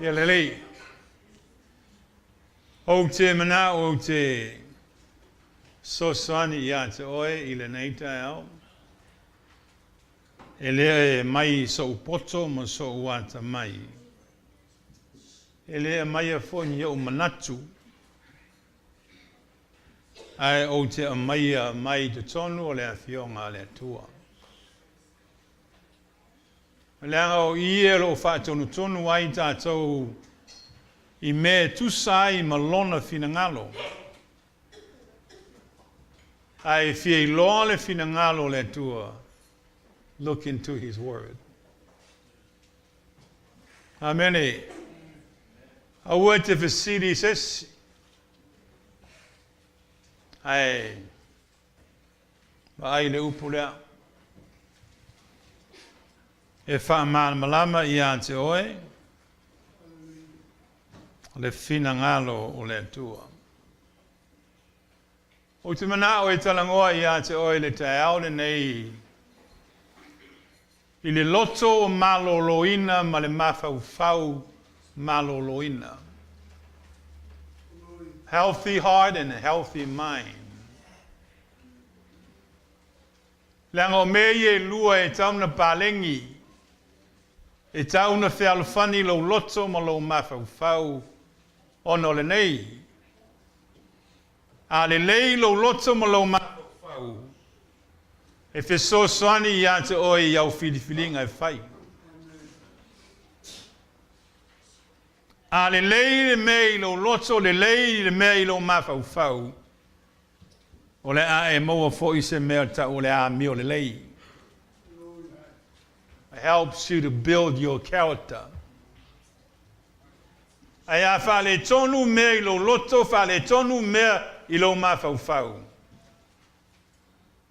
Ia lelei. O te mana o te sosoani ia te oe I le neita au. E lea mai so upoto ma so uata mai. E lea mai a foni o manatu. Ai o te mai te tonu o le a fionga le tua. Leanga o ie lo whaatonu tonu ai tātou I me tusai malona fina ngalo. Ai fie loa le fina ngalo le tua. Look into his word. Amen. Aua te whasiri sesi. Ai. Ai le upu lea. E wha malama ia te oe. Le fina ngalo o le tua. O te mana o e talangoa ia te oe le tae au le nei. I le loto o maloloina ma le mawhau maloloina. Healthy heart and a healthy mind. Lango me ye lua e tauna palengi. E tauna whealwhani lo loto ma lo mawhau ono le nei. A le lei lo loto ma lo mawhau. E fe so soani ia te oi iau whiliwhilinga e whai. A le lei le mei lo loto, le lei le mei lo mawhau. O le a e moa fo I se mea ta o le a mio le lei. It helps you to build your character. Ai a wha le tonu mea I lo loto, wha le tonu mea I lo mawhau.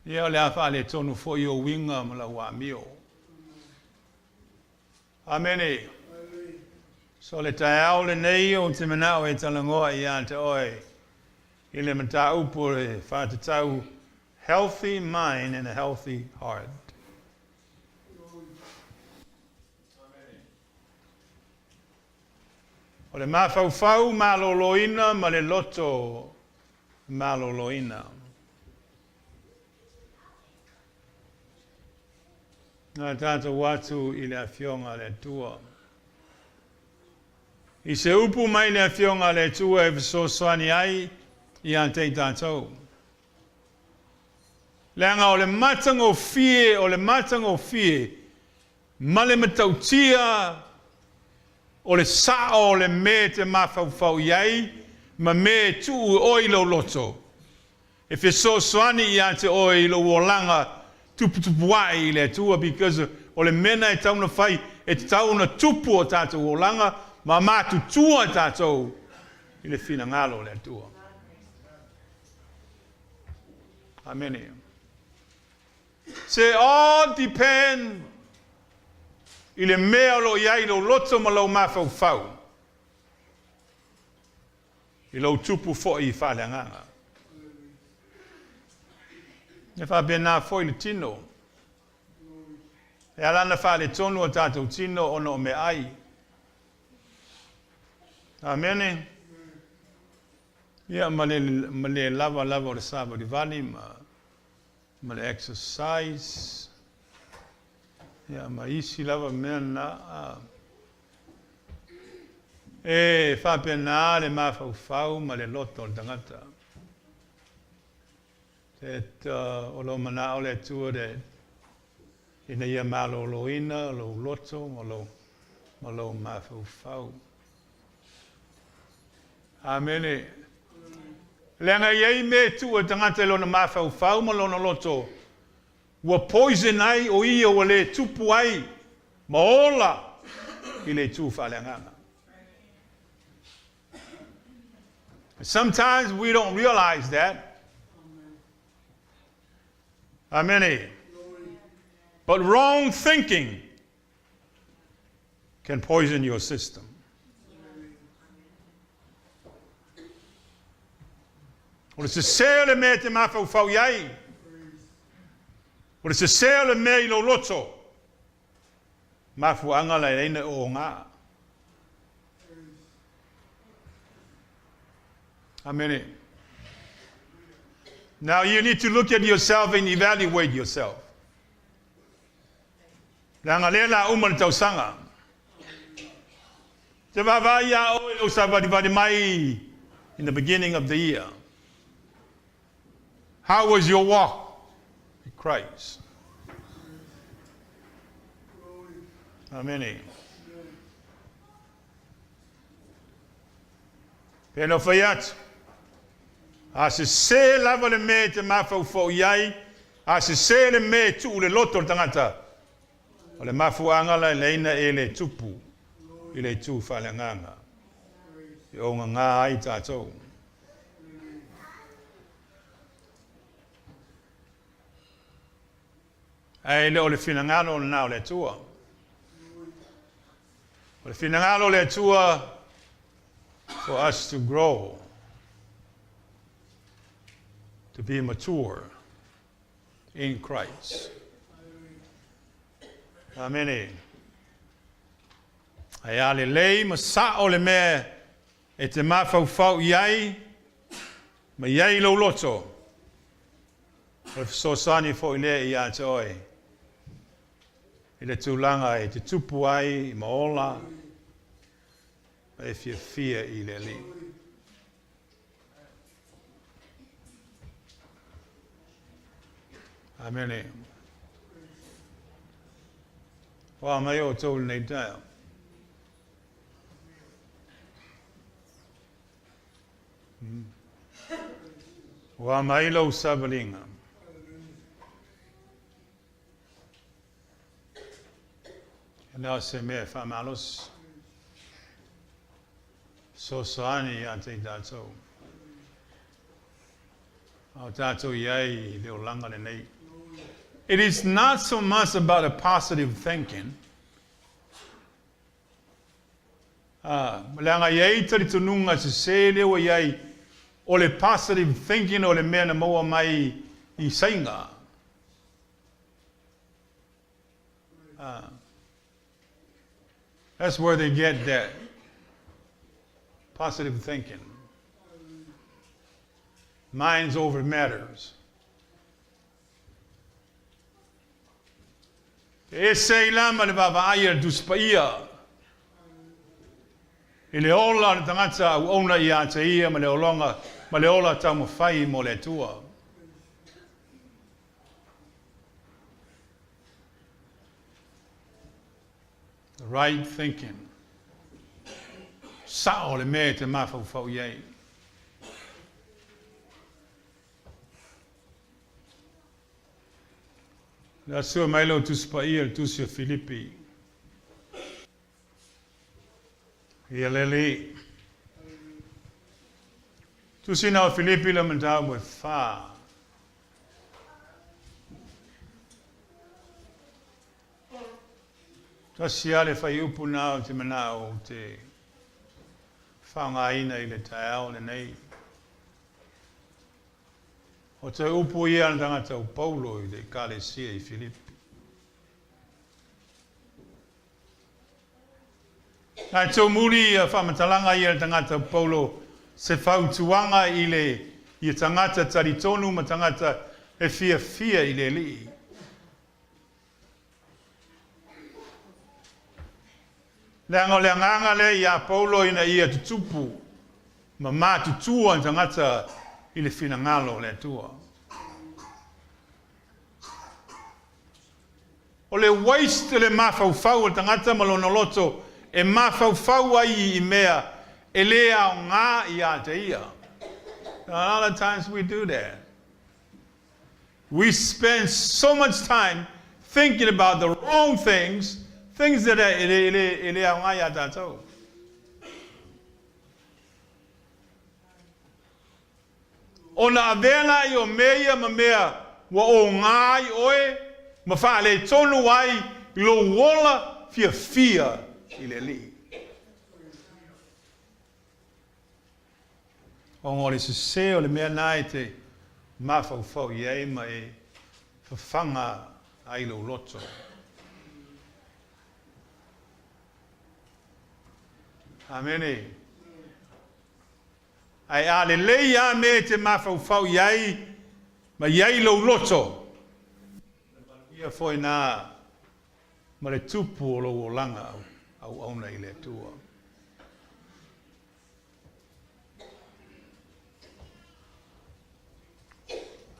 Ia le a wha le tonu fo I o winga ma la wa mio. Amene. So le tae au le nei o te manao e talangoa I a te oe. I le mata upo e whātatau healthy mind and a healthy heart. O le mawhauwhau maloloina ma le loto maloloina. Ngā tātou watu I le awhionga le tua. I se upu mai le awhionga le tua e visosoani ai I an te tātou. Leanga o le matango fie, ma le matautia, o le sao le me te mawhauwhau iai, ma me tu oi lo loto. E fe so soani I a te oi lo wolanga tupu ai le tua, because o le mena e tauna whai, e te tauna tupu o tātou wolanga, ma mātu tua tātou I le whina ngalo le tua. Amen. Se all depend I le mea lo iai lo loto ma lo mawhauwhau. I lo tupu fo I whaleanganga. E whabena fo I le tino. E alana whale tonu o tātou tino ono me ai. Amen. Ia ma le lava o le Sabodi Valley, ma le exercise. Ia ma isi lava mea na. E whapena le mawhauwhau ma le loto o le tangata. O lo mana o le tua de ina ia maloloina, lo loto, ma lo mawhauwhau. Amen. Lenga iei me tu o tangata lona mawhauwhau ma lona loto. Ua poison ai o ia o le tupu ai. Ma ola I le tu whaleanganga. Sometimes we don't realize that. Amen. But wrong thinking can poison your system. O le se sea le mea te mawhauwhau iai. O le se sea le mea I lo loto. Mafuanga la reina o ngā. Amen. Now you need to look at yourself and evaluate yourself. Langa lela umal tausanga. Tabavaya o sabadi mai in the beginning of the year. How was your walk with Christ? Amen. Peno fayat. As se lava le me te mafau fo yai, as se le me tu le loto tangata. O le mafu angala leina e le tupu, i le tu falanganga. I o ngā ai tātou. Ai le o le finangalo le nao le tua. O le finangalo le tua for us to grow. To be mature in Christ. Amen. Ai ale lei ma sa o le me e te mafau iai ma iai lo loto. O so sani fo ile i a te oi. I le tūlanga e te tupu ai i maola e fia i le li. Amen. Wa mai o tō nei tau. Wa mai lo sabalinga. Nā se mea whamalos. So sani a te tātou. Au tātou iai leo langa le nei. It is not so much about a positive thinking. Langa iai tari tununga se leo iai o le positive thinking o le mea na moa mai I sainga. That's where they get that positive thinking. Minds over matters. E sei lama le baba aia dus paia. I le ola le tangata au ona I a te ia ma le olonga ma le ola tau mawhai mo le tua. The right thinking. Sao le me te mafau fau iei. La sua mailo tu spaia tu sio Filippi. Ia lele. Tu sina o Filippi le mantau mo fa. Ta sia le fai upu nao te manao te whangaina I le taeao le nei. O te upu ia na tangata o Paulo I le kalesia I Filippi. Nai tō muri a whamatalanga ia na tangata o Paulo se whautuanga I le tangata taritonu ma tangata e fia I le li. Le nganga le ia Paulo ina ia tutupu ma matutua na tangata I le finangalo le tua. O le waste le mafau o tangata malonoloto e mafau ai I mea e lea o ngā I a te ia. A lot of times we do that. We spend so much time thinking about the wrong things that e lea o ngā I a tātou. Ona avena I o mea ma mea wa o ngai oe ma whaale tonu ai lo wola fia I le li. O ngore se o le mea nai te mawhau iei ma e whawhanga ai lo loto. Amene. ai a le ia me te mawhau iai, ma iai lo loto. Ia foi na ma le tupu o lo langa au auna i le tua.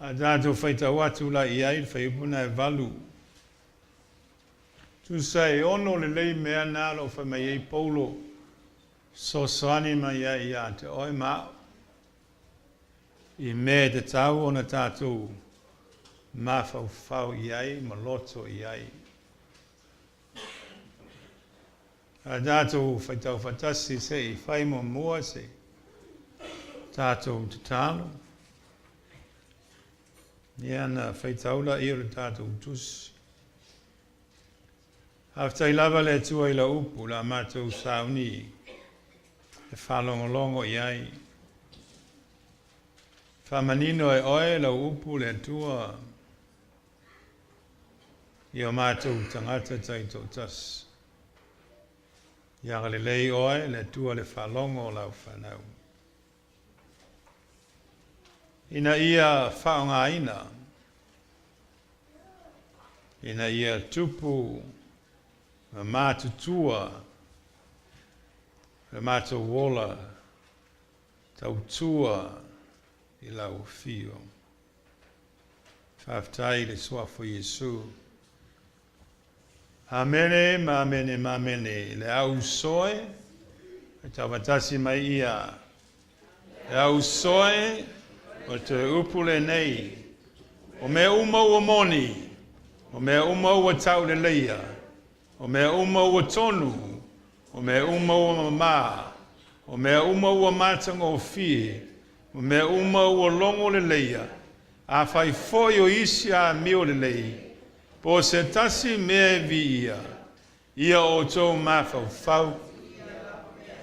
A tātou whaita watu la iai, whaipuna e valu. Tu sai ono le lei mea nalo wha mai ei paulo, so soani mai ia te oi mao. I me te tau o na tātou ma whau iai, ma loto iai. A tātou whaitau whatasi se i whai mo mua se tātou te tālo. Ia na whaitaula i o le tātou tusi. Haftai lava le tua i la upu la mātou sauni e whalongolongo iai. Whamanino e oe la upu le tua i o mātou tangata tai tō tas. Ia le lei oe le tua le whalongo lau whanau. Ina ia whaonga ina. Ina ia tupu ma mātutua, le mātou wola, tautua i lau fio. Whaftai le soafo Iesu. Amene, mamene, mamene, le au soe, e tawatasi mai ia, le au soe, o te upule nei, o me umau o moni, o me umau o tau le leia, o mea umau o tonu, o mea umau o mama, o mea umau o matanga o fie, o mea umau o longo le leia, a whai foi o isi a mio le lei, po se tasi mea vi ia o tō mawhau whau,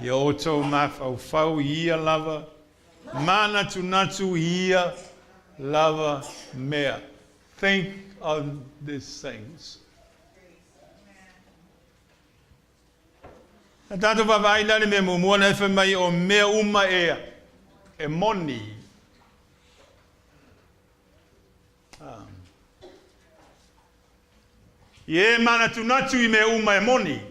ia o tō mawhau whau ia lava, mana tunatu ia lava mea. Think of these things. A tātou wawai lani me mumua na e mai o mea uma e moni. Ie mana tunatu I mea uma e moni.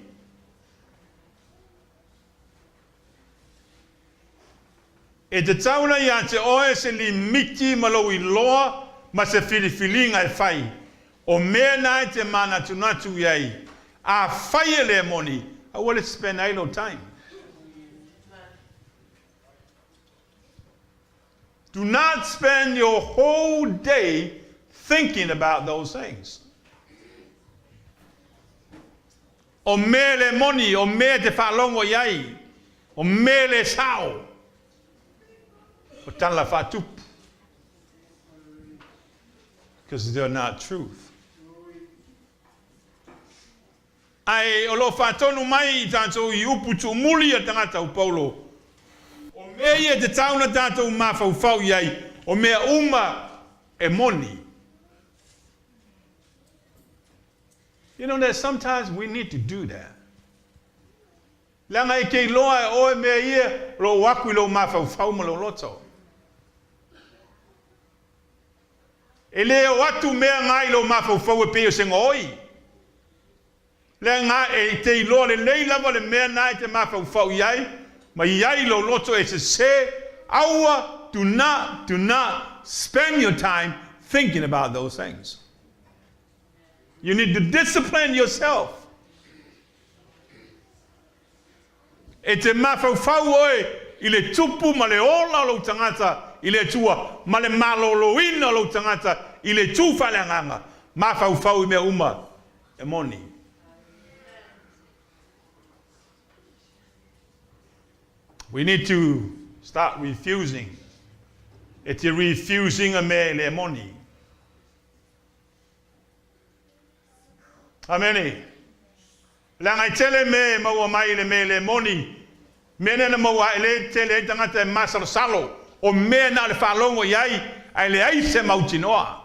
E te tauna ia te oe se li miti malo I loa ma se filifilinga e whai. O mea nai te mana tunatu iai. A whai e le moni. I will spend idle time. Do not spend your whole day thinking about those things. O me le moni, o me te whalongo iai, o me le sao, o tala whatupu. Because they're not truth. Ai o lo whatonu mai I tātou I upu tu muli a tangata o Paulo. O mea te tauna tātou mawhau whau iai, o mea uma e moni. You know that sometimes we need to do that. Langa I kei loa e oe mea ia, lo waku I lo mawhau whau ma lo loto. E leo atu mea ngai lo mawhau whau e peo sengo oi. Le ngā e te iloa le lei lava le mea nai te mawhau whau iai, ma iai lo loto e se aua, do not spend your time thinking about those things. You need to discipline yourself. E te mawhau whau oe, I le tupu ma le ola lo tangata, I le tua, ma le malolo ina lo tangata, I le tūwhalanganga, mawhau whau I mea uma, e moni. We need to start refusing. It's a refusing a me le moni. Ameni. Langa tele me maua mai le me le moni. Mene na maua ele tele tangata masal salo. O me na le whalongo iai. Ai le ai se mautinoa.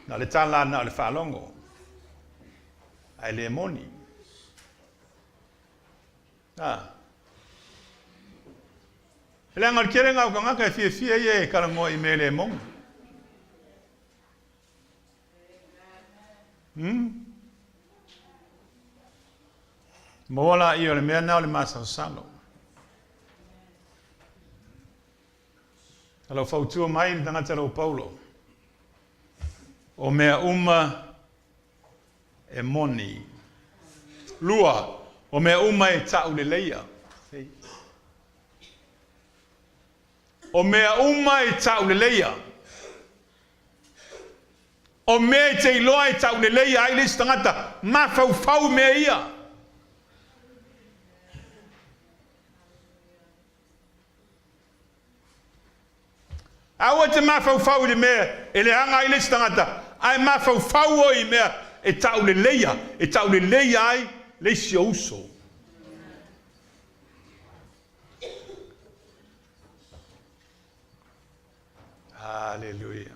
Na le tala na le whalongo. Ai le moni. Ele ngal kere ngau ka ngaka fie ye kala ngo I mele mong. Mola I o le mea nao le masa salo. Alo fautua mai le tangata lau Paulo. O mea e moni. Lua, o mea e tau le leia. O mea e tau le leia. O mea te iloa e tau le leia ai le stangata. Ma fau mea ia. Awa te ma fau le mea. E le hanga ai le stangata. Ai ma fau o I mea. E tau le leia. E tau le leia ai le si uso. Hallelujah.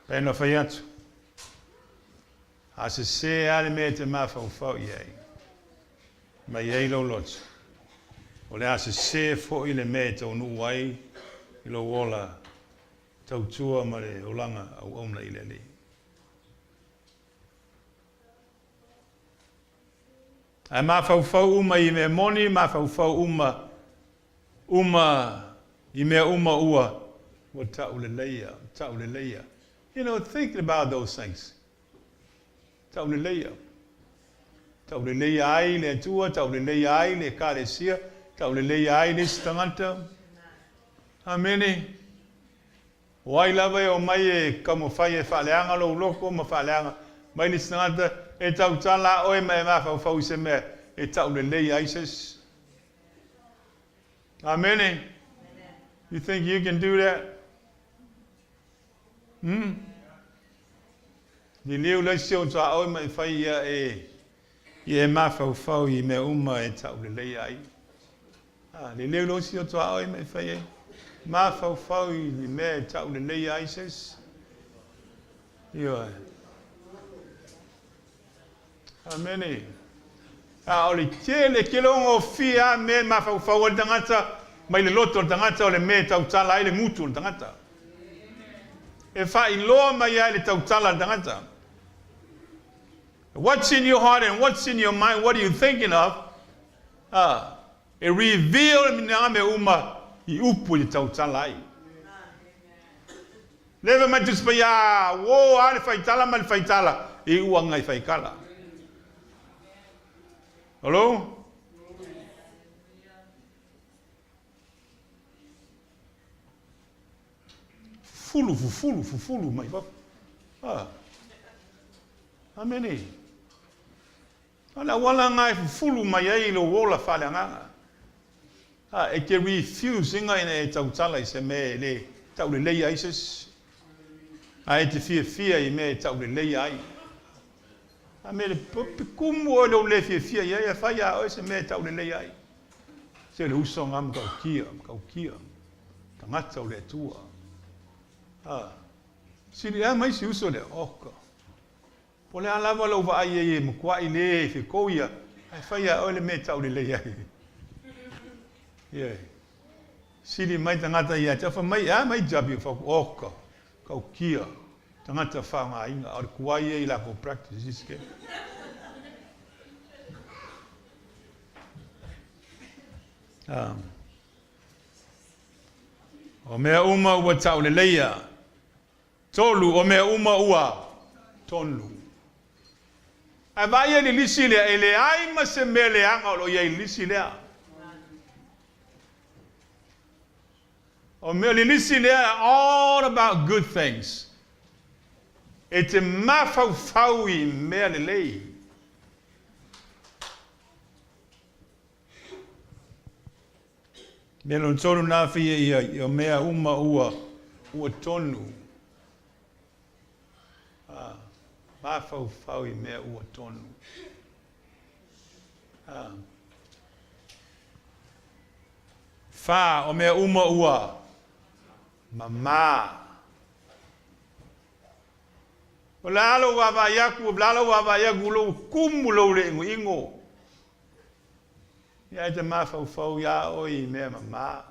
Pena fai atu. A se ale me te ma fau iei. Ma iei lo lotu. O le a se fo I le me te onu wai I lo wola tautua ma le olanga au auna I le li. A ma fau uma I me moni, ma fau uma I me ua wa tau le leia. You know, thinking about those things. Tau le leia ai le tua, tau le leia ai le kāresia, tau le leia ai le stangata. Amene. Wai lava o mai e kamo fai e whaleanga lo loko ma whaleanga. Mai le stangata e tau tala oe mai ma fau se me e tau le leia ISIS. Amene. You think you can do that? Di leo le sio ta oe mai fai ia e ma fau I me e tau le leia ai. Di leo lo sio ta oe mai fai e ma fau I me tau le leia ISIS. Io Amene. O le ke longo fia me ma fau o le tangata mai le loto le tangata o le me tau tala ai le ngutu le tangata. E fai loa mai ai le tau tala le tangata. What's in your heart and what's in your mind? What are you thinking of? E reveal mina me I upu le tau tala ai. Leva mai tus pa ya wo ale fai tala mal fai tala I uanga I fai kala. Hello? Fulu mai pap. Amene. Ala wala ngai fulu mai ai lo wola fale nga. E ke refuse inga ina tau tala I se me le tau le leia ISIS. Ai te fia I me tau le leia ai. Amele kumu o le fia ia fai a o se me tau le leia ai. Se le uso ngam kau kia. Tangata o le tua. Siri mai si uso le oka. Po le alava lo va ai mo kwa I le fe koia. Ai fai a o le me tau le leia ai. Ye. Siri mai tangata ia tafa mai mai jabi fa oka. Kau kia. Tangata whanga inga, ar kuai I la ko practice iske. O mea ua tau le leia. Tolu, o mea ua tonu. A vai e lisi lea, e le ai ma se me le anga o lo ia I lisi lea. O mea lisi lea, all about good things. E te mafau I mea le lei. Mea lon tonu nā whia I o mea ua tonu. Mafau I mea ua tonu. Wha o mea ua mama. O lalo wa yaku lo kumu lo le ingo. Ia te mawhau ia o I mea mama.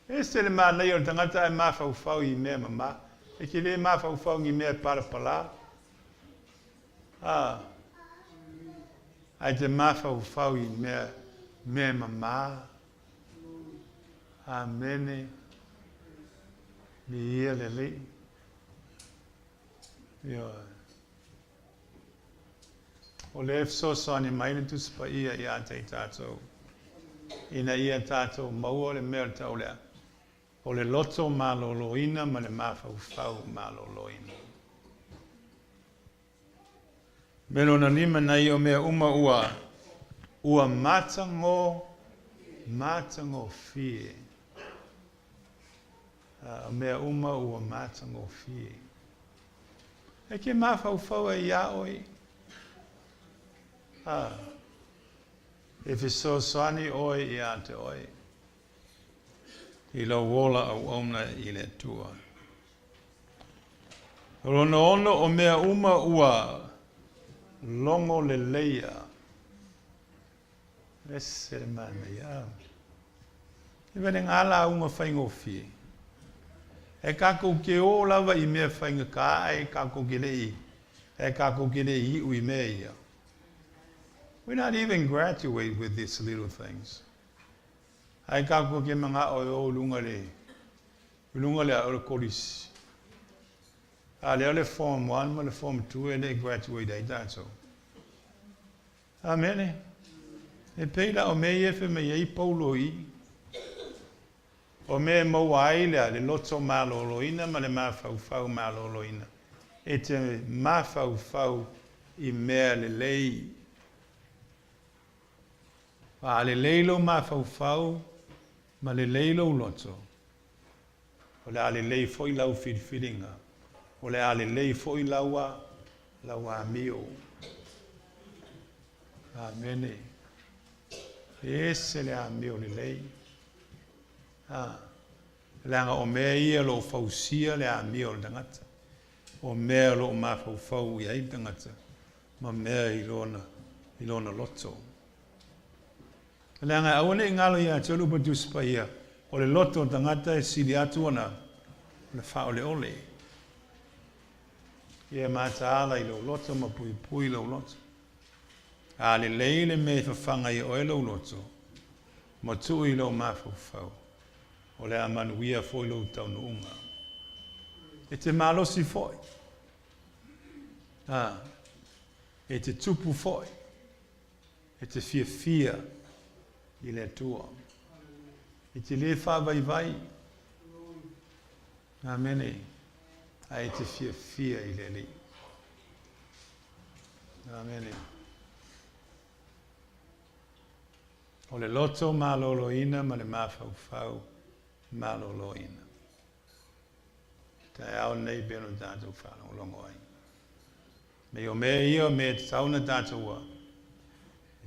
E se le maa nei o tangata e mawhau I mea mama. E ki le mawhau I mea parapala. Ai te mawhau I mea mama. Amene. Ni ia le li. Ia. O le efsoso ani maile tu spa ia te tātou. Ina ia tātou maua le mea tau lea. O le loto maloloina ma le mawhau maloloina. Melo na lima nei o mea uma ua. Ua matango fie. O mea uma ua matango fie. E ke mawhau e ia oi. E fisosoani oi ia te oi. I lo wola au ona I le tua. Rono ono o mea uma ua longo le leia. Ese le mana ia. I vene ngala unga whaingo fie. E kako ke o lava I mea whainga ka e kako ke lei. E kako ke lei I ui mea ia. We're not even graduate with these little things. Ai kako ke mga o lunga le. Lunga le o kolis. Le form 1 ma le form 2 and they graduate ai tātou. Amen. E peila o me efe me iei paulo I. O me mawai le loto maloloina ma le mawhau maloloina. E te mawhau I mea le lei. A le leilo mawhau ma le leilo loto. O le a le lei foi lau whiringa. O le a le lei foi laua mio. Amene. Ese le a mio le lei. Le anga o mea ia lo fausia le a mio le tangata. O mea lo mawhau ia I tangata. Ma mea I lona loto. Le anga awane ngalo ia tolu patu spa ia. O le loto tangata e sili atu ona. Le wha ole. Ia mataala I lo loto ma pui lo loto. A le leile me whawhanga I oe lo loto. Ma tu I lo mawhau. O le amanuia foi lo taunu unga. E te malosi foi. E te tupu foi. E te fia. I le tua. I te le whawai. Amene. Ai te fia I le li. Amene. O le loto maloloina ma le mawhau maloloina. Tai au nei beno tātou whanau longo ai. Me o mea ia me te tauna tātou wa.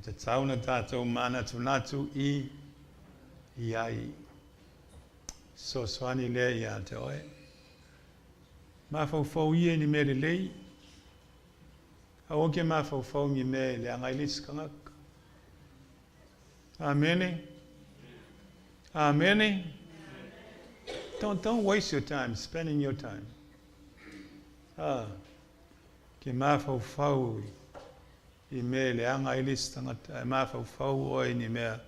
Te tauna tātou mana tunatu I ai. So swani le ia te oe. Mawhau ia ni me le lei. A oke mawhau ni me le angailis kangak. Amen. Amen. Don't waste your time spending your time. Ke mawhau I me le anga ilis tangata e mawhau oi ni mea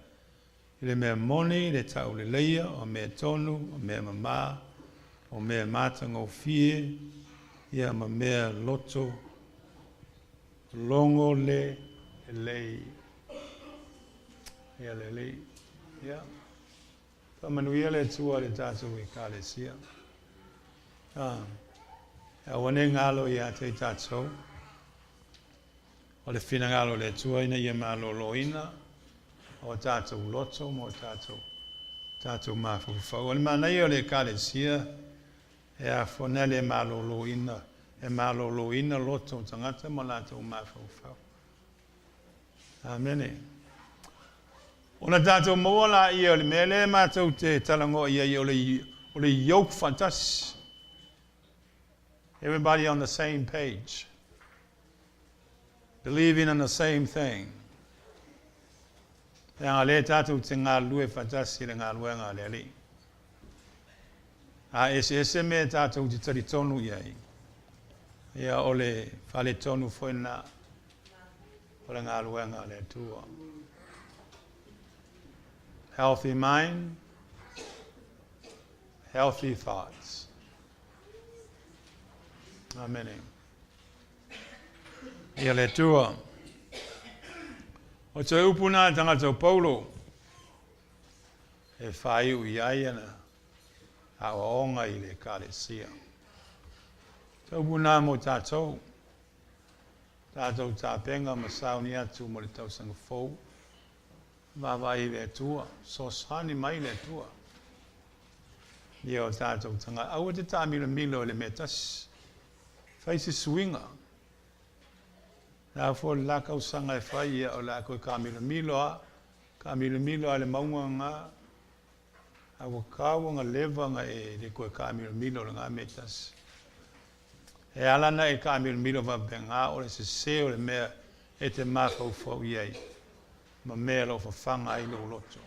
I le mea moni, le tau le leia, o mea tonu, o mea mama, o mea matango fie, ia ma mea loto, longo le lei. Ia le lei, ia. Pamanuia le tua le tātou I ka le sia. E wane ngalo ia te tātou. O le whina ngalo le tua ina ia maloloina. O tātou loto mo tātou mawhau. O le manai o le ka le sia. E a whanele maloloina. E maloloina loto tangata mo tātou mawhau. Amene. Ona tātou mawala ia o le mele mātou te talango ia o le yoke fantas. Everybody on the same page. Believing in the same thing. e ngā le tātou te ngā lue whatasi le ngā lue ngā le li. A ese me tātou te tari tonu iai. Ia ole whale tonu whoina o le ngā lue ngā le tua. Healthy mind, healthy thoughts. Amen. Ia le tua. O te upuna tangata o Paulo. E whai ui ai ana. A onga i le kālesia. Te upuna mo tātou. Tātou tāpenga masau ni atu mo le tausanga fau. Vavai le tua. Sosani mai le tua. Ia o tātou tanga. Aua te tāmila milo le metas. Whaisi swinga. Nā fo laka usanga e whai ia o la koe kāmila milo a. Kāmila milo a le maunga ngā. Awa kāwanga levanga e le koe kāmila milo le ngā metas. E alana e kāmila milo va benga o le se o le mea e te mākau fau iei. Ma mea lo fa whanga i lo loto.